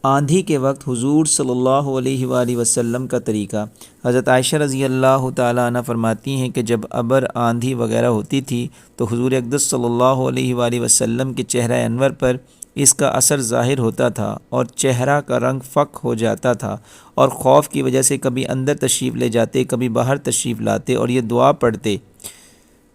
آندھی کے وقت حضور صلی اللہ علیہ وآلہ وسلم کا طریقہ۔ حضرت عائشہ رضی اللہ تعالیٰ عنہ فرماتی ہیں کہ جب ابر آندھی وغیرہ ہوتی تھی تو حضور اقدس صلی اللہ علیہ وآلہ وسلم کے چہرہ انور پر اس کا اثر ظاہر ہوتا تھا اور چہرہ کا رنگ فک ہو جاتا تھا، اور خوف کی وجہ سے کبھی اندر تشریف لے جاتے، کبھی باہر تشریف لاتے اور یہ دعا پڑھتے۔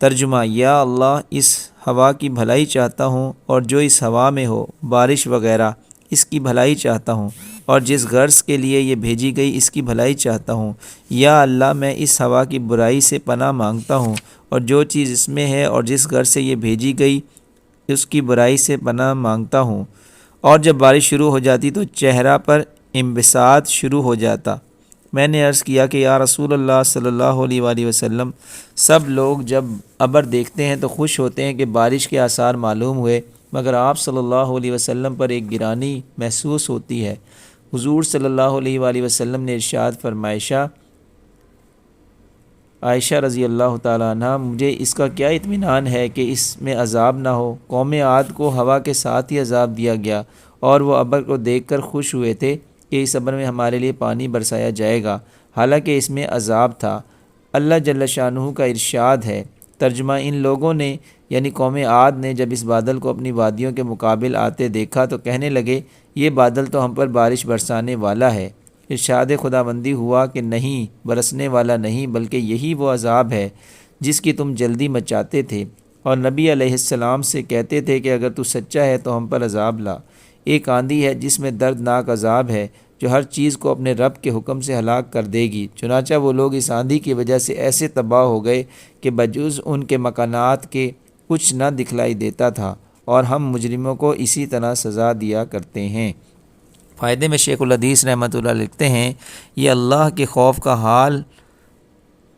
ترجمہ: یا اللہ، اس ہوا کی بھلائی چاہتا ہوں، اور جو اس ہوا میں ہو، بارش وغیرہ، اس کی بھلائی چاہتا ہوں، اور جس غرض کے لیے یہ بھیجی گئی اس کی بھلائی چاہتا ہوں۔ یا اللہ، میں اس ہوا کی برائی سے پناہ مانگتا ہوں، اور جو چیز اس میں ہے اور جس غرض سے یہ بھیجی گئی اس کی برائی سے پناہ مانگتا ہوں۔ اور جب بارش شروع ہو جاتی تو چہرہ پر انبساط شروع ہو جاتا۔ میں نے عرض کیا کہ یا رسول اللہ صلی اللہ علیہ وآلہ وسلم، سب لوگ جب ابر دیکھتے ہیں تو خوش ہوتے ہیں کہ بارش کے آثار معلوم ہوئے، مگر آپ صلی اللہ علیہ وسلم پر ایک گرانی محسوس ہوتی ہے۔ حضور صلی اللہ علیہ وآلہ وسلم نے ارشاد فرمائشہ عائشہ رضی اللہ تعالیٰ عنہ، مجھے اس کا کیا اطمینان ہے کہ اس میں عذاب نہ ہو۔ قوم عاد کو ہوا کے ساتھ ہی عذاب دیا گیا، اور وہ ابر کو دیکھ کر خوش ہوئے تھے کہ اس ابر میں ہمارے لیے پانی برسایا جائے گا، حالانکہ اس میں عذاب تھا۔ اللہ جل شانہ کا ارشاد ہے۔ ترجمہ: ان لوگوں نے یعنی قوم عاد نے جب اس بادل کو اپنی وادیوں کے مقابل آتے دیکھا تو کہنے لگے، یہ بادل تو ہم پر بارش برسانے والا ہے۔ ارشاد خداوندی ہوا کہ نہیں، برسنے والا نہیں، بلکہ یہی وہ عذاب ہے جس کی تم جلدی مچاتے تھے، اور نبی علیہ السلام سے کہتے تھے کہ اگر تو سچا ہے تو ہم پر عذاب لا۔ ایک آندھی ہے جس میں دردناک عذاب ہے جو ہر چیز کو اپنے رب کے حکم سے ہلاک کر دے گی۔ چنانچہ وہ لوگ اس آندھی کی وجہ سے ایسے تباہ ہو گئے کہ بجز ان کے مکانات کے کچھ نہ دکھلائی دیتا تھا، اور ہم مجرموں کو اسی طرح سزا دیا کرتے ہیں۔ فائدے میں شیخ الحدیث رحمۃ اللہ لکھتے ہیں، یہ اللہ کے خوف کا حال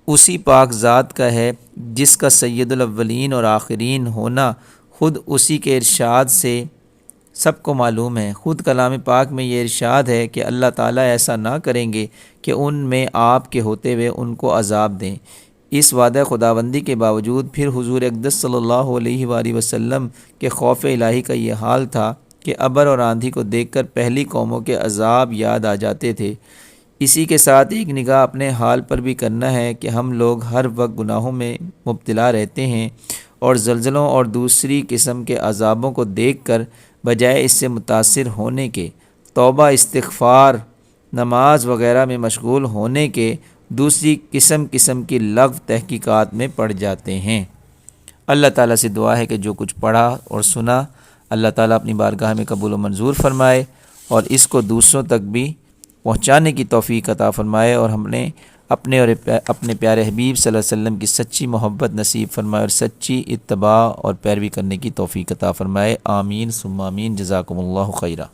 اسی پاک ذات کا ہے جس کا سید الاولین اور آخرین ہونا خود اسی کے ارشاد سے سب کو معلوم ہے۔ خود کلام پاک میں یہ ارشاد ہے کہ اللہ تعالیٰ ایسا نہ کریں گے کہ ان میں آپ کے ہوتے ہوئے ان کو عذاب دیں۔ اس وعدہ خداوندی کے باوجود پھر حضور اقدس صلی اللہ علیہ وآلہ وسلم کے خوف الہی کا یہ حال تھا کہ ابر اور آندھی کو دیکھ کر پہلی قوموں کے عذاب یاد آ جاتے تھے۔ اسی کے ساتھ ایک نگاہ اپنے حال پر بھی کرنا ہے کہ ہم لوگ ہر وقت گناہوں میں مبتلا رہتے ہیں، اور زلزلوں اور دوسری قسم کے عذابوں کو دیکھ کر بجائے اس سے متاثر ہونے کے، توبہ، استغفار، نماز وغیرہ میں مشغول ہونے کے، دوسری قسم کی لغو تحقیقات میں پڑ جاتے ہیں۔ اللہ تعالیٰ سے دعا ہے کہ جو کچھ پڑھا اور سنا اللہ تعالیٰ اپنی بارگاہ میں قبول و منظور فرمائے، اور اس کو دوسروں تک بھی پہنچانے کی توفیق عطا فرمائے، اور ہم نے اپنے پیارے حبیب صلی اللہ علیہ وسلم کی سچی محبت نصیب فرمائے اور سچی اتباع اور پیروی کرنے کی توفیق عطا فرمائے۔ آمین ثم آمین۔ جزاکم اللہ خیرہ۔